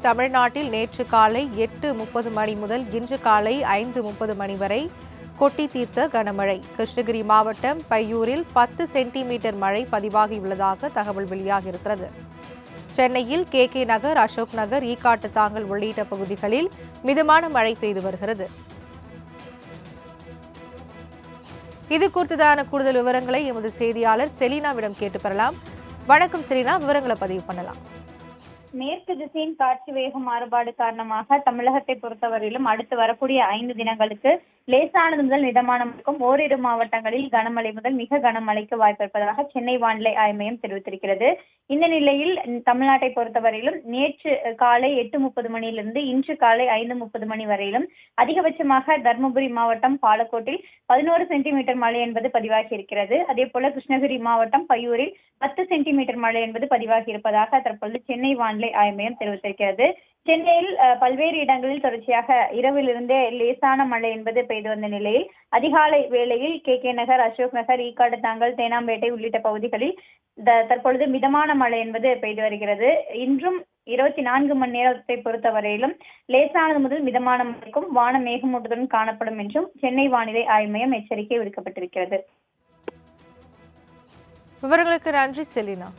தமிழ்நாட்டில் நேற்று காலை 8:30 மணி முதல் இன்று காலை 5:30 மணி வரை கொட்டி தீர்த்த கனமழை. கிருஷ்ணகிரி மாவட்டம் பையூரில் 10 சென்டிமீட்டர் மழை பதிவாகியுள்ளதாக தகவல் வெளியாகியிருக்கிறது. சென்னையில் கே நகர், அசோக் நகர், ஈக்காட்டுத்தாங்கல் உள்ளிட்ட பகுதிகளில் மிதமான மழை பெய்து வருகிறது. இது குறித்ததான கூடுதல் விவரங்களை எமது செய்தியாளர் செலினாவிடம் கேட்டு பெறலாம். வணக்கம் செலினா, விவரங்களை பதிவு பண்ணலாம். மேற்கு திசையின் காற்று வேக மாறுபாடு காரணமாக தமிழகத்தை பொறுத்தவரையிலும் அடுத்து வரக்கூடிய 5 தினங்களுக்கு லேசானது முதல் மிதமான மழைக்கும் ஓரிரு மாவட்டங்களில் கனமழை முதல் மிக கனமழைக்கு வாய்ப்பிருப்பதாக சென்னை வானிலை ஆய்வு மையம் தெரிவித்திருக்கிறது. இந்த நிலையில் தமிழ்நாட்டை பொறுத்தவரையிலும் நேற்று காலை 8:30 மணியிலிருந்து இன்று காலை 5:30 மணி வரையிலும் அதிகபட்சமாக தருமபுரி மாவட்டம் பாலக்கோட்டில் 11 சென்டிமீட்டர் மழை என்பது பதிவாகி இருக்கிறது. அதே போல கிருஷ்ணகிரி மாவட்டம் பையூரில் 10 சென்டிமீட்டர் மழை என்பது பதிவாகி இருப்பதாக தற்பொழுது சென்னை வானிலை ஆய்வு மையம் தெரிவித்திருக்கிறது. சென்னையில் பல்வேறு இடங்களில் தொடர்ச்சியாக இரவிலிருந்தே லேசான மழை என்பது பெய்து வந்த நிலையில் அதிகாலை வேளையில் கே நகர், அசோக் நகர், ஈக்காட்டுத்தாங்கல், தேனாம்பேட்டை உள்ளிட்ட பகுதிகளில் தற்பொழுது மிதமான மழை என்பது பெய்து வருகிறது. இன்றும் 24 மணி நேரத்தை பொறுத்தவரையிலும் லேசானது முதல் மிதமான மழைக்கும் வானம் மேகமூட்டத்துடன் காணப்படும் என்றும் சென்னை வானிலை ஆய்வு மையம் எச்சரிக்கை விடுக்கப்பட்டிருக்கிறது. விவரங்களுக்கு நன்றி செலினா.